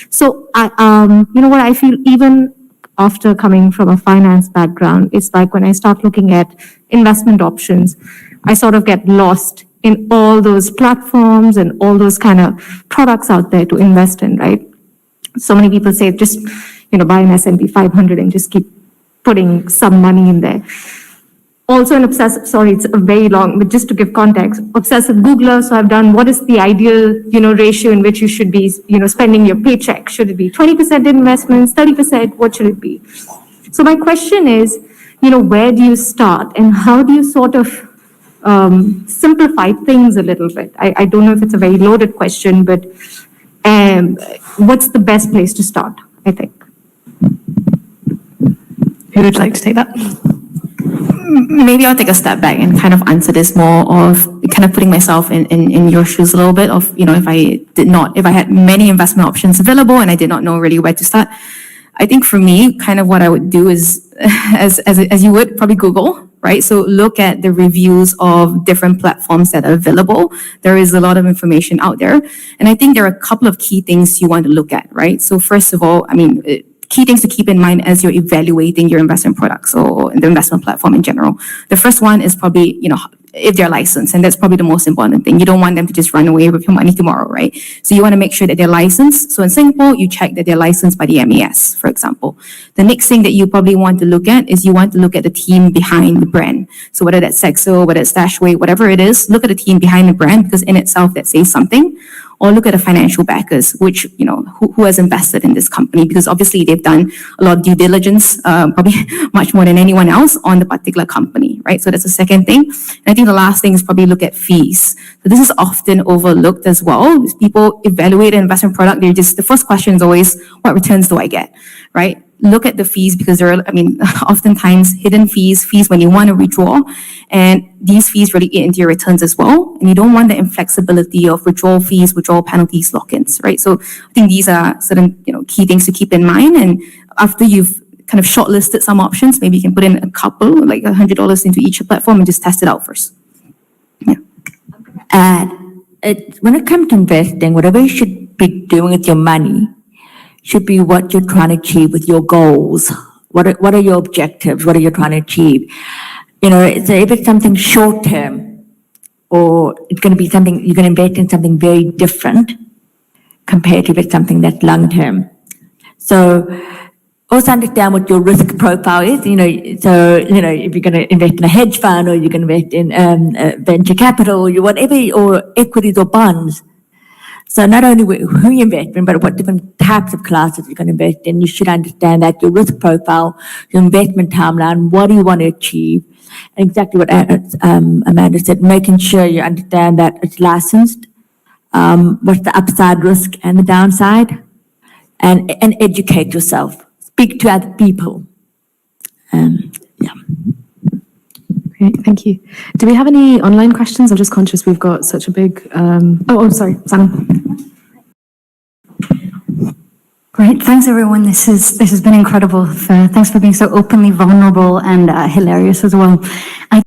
So what I feel, even after coming from a finance background, it's like when I start looking at investment options, I sort of get lost in all those platforms and all those kind of products out there to invest in, right? So many people say just, buy an S&P 500 and just keep putting some money in there. Also an obsessive, sorry, it's a very long, but just to give context, obsessive Googler. So I've done what is the ideal, ratio in which you should be, spending your paycheck. Should it be 20% investments, 30%? What should it be? So my question is, where do you start and how do you sort of simplify things a little bit? I don't know if it's a very loaded question, but what's the best place to start, I think? Who would like to take that? Maybe I'll take a step back and kind of answer this more of kind of putting myself in your shoes a little bit of, if I had many investment options available and I did not know really where to start. I think for me, kind of what I would do is, as you would probably Google, right? So look at the reviews of different platforms that are available. There is a lot of information out there. And I think there are a couple of key things you want to look at, right? So first of all, key things to keep in mind as you're evaluating your investment products or the investment platform in general. The first one is probably, if they're licensed, and that's probably the most important thing. You don't want them to just run away with your money tomorrow, right? So you want to make sure that they're licensed. So in Singapore, you check that they're licensed by the MES, for example. The next thing that you probably want to look at is you want to look at the team behind the brand. So whether that's Saxo, whether it's Stashaway, whatever it is, look at the team behind the brand because in itself that says something. or look at the financial backers, which, who has invested in this company, because obviously they've done a lot of due diligence, probably much more than anyone else on the particular company, right? So that's the second thing. And I think the last thing is probably look at fees. So this is often overlooked as well. If people evaluate an investment product, the first question is always, what returns do I get, right? Look at the fees, because there are, oftentimes hidden fees when you want to withdraw, and these fees really eat into your returns as well. And you don't want the inflexibility of withdrawal fees, withdrawal penalties, lock-ins, right? So I think these are certain, key things to keep in mind. And after you've kind of shortlisted some options, maybe you can put in a couple, like $100 into each platform and just test it out first. Yeah. When it comes to investing, whatever you should be doing with your money should be what you're trying to achieve with your goals. What are your objectives? What are you trying to achieve? So if it's something short term, or it's going to be something, you're going to invest in something very different compared to if it's something that's long term. So also understand what your risk profile is. If you're going to invest in a hedge fund, or you're going to invest in venture capital, or whatever, or equities or bonds. So not only who you invest in, but what different types of classes you're going to invest in. You should understand that your risk profile, your investment timeline, what do you want to achieve, and exactly what Amanda said, making sure you understand that it's licensed, what's the upside risk and the downside, and educate yourself. Speak to other people. Yeah. Great, thank you. Do we have any online questions? I'm just conscious we've got such a big, sorry, Simon. Great, thanks everyone. This has been incredible. Thanks for being so openly vulnerable and hilarious as well. I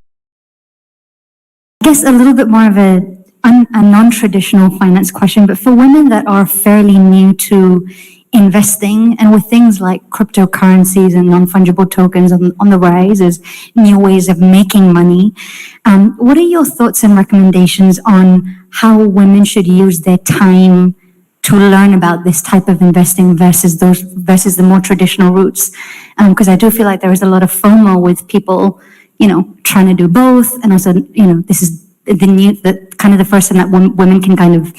guess a little bit more of a non-traditional finance question, but for women that are fairly new to investing, and with things like cryptocurrencies and non-fungible tokens on the rise as new ways of making money, what are your thoughts and recommendations on how women should use their time to learn about this type of investing versus the more traditional routes? Because I do feel like there is a lot of FOMO with people, trying to do both, and also, this is the first time that women can kind of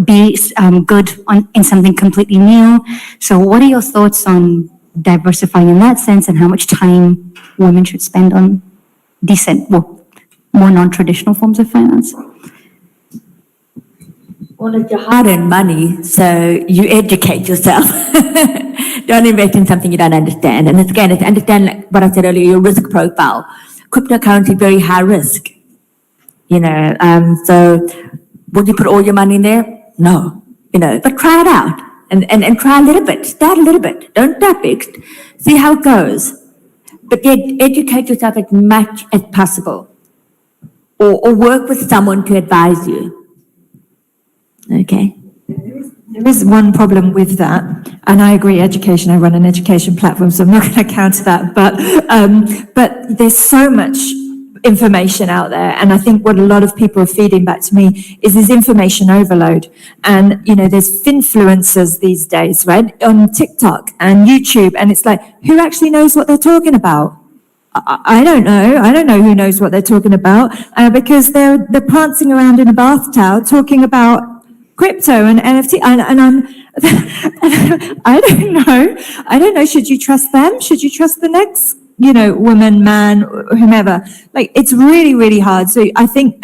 be good in something completely new. So what are your thoughts on diversifying in that sense, and how much time women should spend on more non-traditional forms of finance? Well, it's your hard-earned money, so you educate yourself. Don't invest in something you don't understand. And again, it's understand, like what I said earlier, your risk profile. Cryptocurrency, very high risk. So would you put all your money in there? No, but try it out and try a little bit. Start a little bit. Don't start fixed. See how it goes. But yet educate yourself as much as possible, or work with someone to advise you. Okay. There is one problem with that, and I agree, education, I run an education platform, so I'm not going to counter that, but there's so much information out there, and I think what a lot of people are feeding back to me is this information overload. And there's influencers these days, right, on TikTok and YouTube, and it's like, who actually knows what they're talking about? I don't know who knows what they're talking about, because they're prancing around in a bath towel talking about crypto and NFT, and I'm I don't know, should you trust them? Should you trust the next woman, man, whomever? Like, it's really, really hard. So I think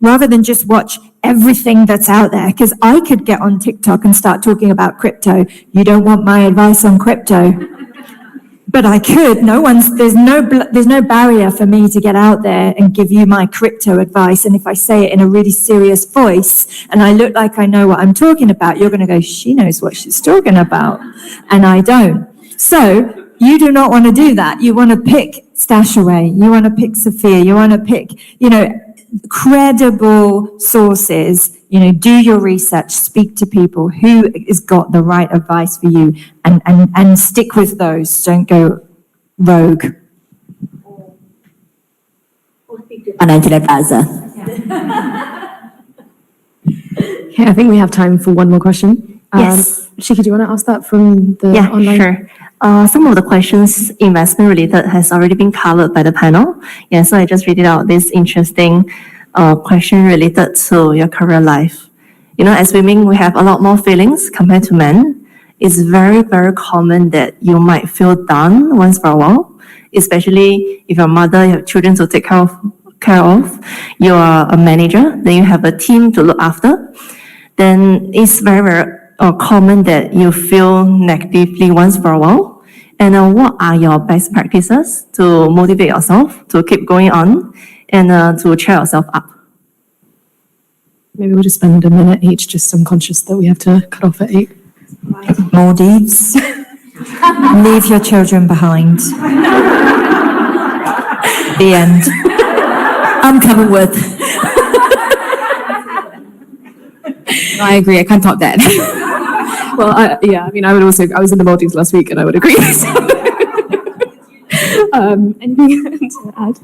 rather than just watch everything that's out there, because I could get on TikTok and start talking about crypto. You don't want my advice on crypto, but I could. There's no barrier for me to get out there and give you my crypto advice. And if I say it in a really serious voice and I look like I know what I'm talking about, you're going to go, she knows what she's talking about, and I don't. So you do not want to do that. You want to pick Stashaway. You want to pick Sophia. You want to pick, credible sources. Do your research, speak to people who has got the right advice for you, and stick with those. Don't go rogue. Financial advisor. Okay, I think we have time for one more question. Yes. Shiki, do you want to ask that from the online? Sure. Some of the questions investment related has already been covered by the panel. Yeah, so I just read it out. This interesting question related to your career life. As women, we have a lot more feelings compared to men. It's very, very common that you might feel down once for a while, especially if you're a mother, you have children to take care of, you are a manager, then you have a team to look after, then it's very, very common that you feel negatively once for a while. And what are your best practices to motivate yourself to keep going on and to cheer yourself up? Maybe we'll just spend a minute each, just I'm conscious that we have to cut off at 8. Maldives. Leave your children behind. The end. I'm coming with. I agree. I can't top that. Well, I would also, I was in the Maldives last week and I would agree. Anything to add?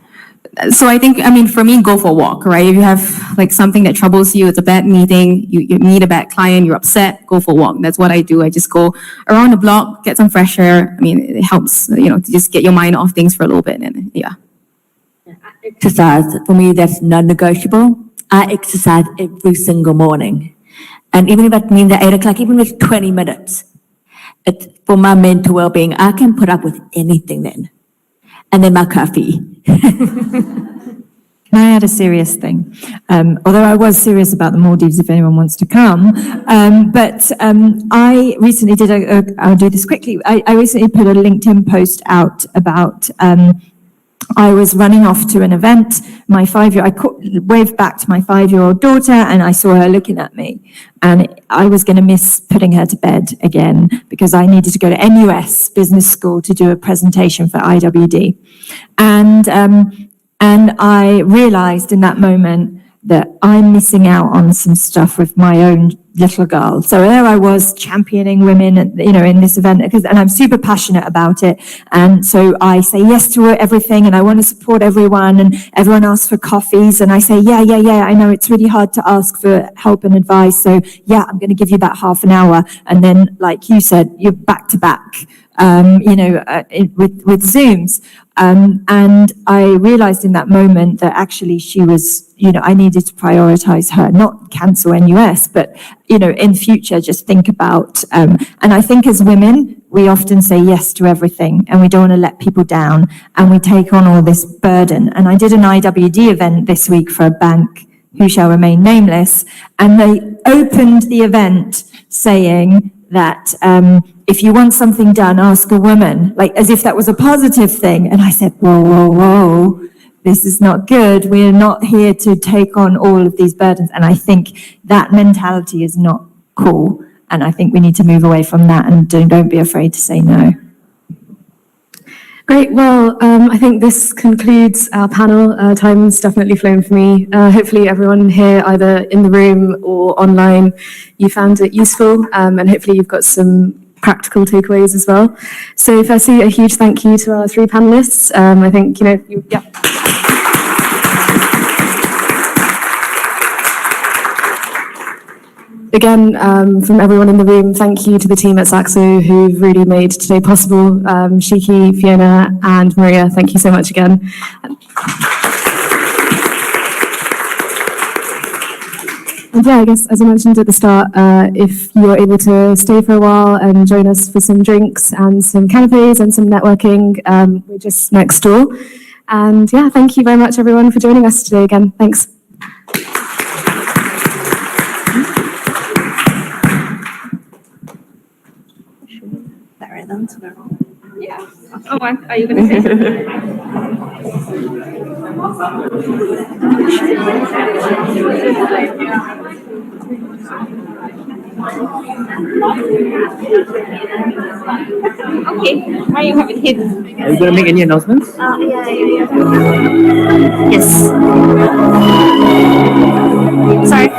So I think, for me, go for a walk, right? If you have like something that troubles you, it's a bad meeting, you meet a bad client, you're upset, go for a walk. That's what I do. I just go around the block, get some fresh air. It helps, to just get your mind off things for a little bit. And yeah. Exercise, for me, that's non-negotiable. I exercise every single morning. And even if that means at 8 o'clock, even if it's 20 minutes, it's for my mental well-being. I can put up with anything then. And then my coffee. Can I add a serious thing? Although I was serious about the Maldives, if anyone wants to come. But I recently did I'll do this quickly. I recently put a LinkedIn post out about, I was running off to an event. My 5-year-old, I waved back to my 5-year-old daughter and I saw her looking at me. And I was going to miss putting her to bed again because I needed to go to NUS Business School to do a presentation for IWD. And I realized in that moment that I'm missing out on some stuff with my own little girl. So there I was championing women, in this event, and I'm super passionate about it. And so I say yes to everything and I want to support everyone, and everyone asks for coffees and I say, yeah, I know it's really hard to ask for help and advice. So yeah, I'm going to give you about half an hour. And then, like you said, you're back to back, with Zooms. And I realized in that moment that actually she was, I needed to prioritize her, not cancel NUS, but, in future, just think about, and I think as women, we often say yes to everything and we don't want to let people down and we take on all this burden. And I did an IWD event this week for a bank who shall remain nameless, and they opened the event saying that, if you want something done, ask a woman, like as if that was a positive thing. And I said, whoa, this is not good. We're not here to take on all of these burdens. And I think that mentality is not cool. And I think we need to move away from that and don't be afraid to say no. Great. Well, I think this concludes our panel. Time's definitely flown for me. Hopefully everyone here, either in the room or online, you found it useful, and hopefully you've got some practical takeaways as well. So firstly, a huge thank you to our 3 panelists. I think, Again, from everyone in the room, thank you to the team at Saxo who've really made today possible. Shiki, Fiona, and Maria, thank you so much again. And yeah, I guess as I mentioned at the start, if you're able to stay for a while and join us for some drinks and some canapes and some networking, we're just next door. And yeah, thank you very much everyone for joining us today again. Thanks. Yeah. Oh, are you going to say something? Okay, why you haven't hidden? Are you going to make any announcements? Yes. Sorry.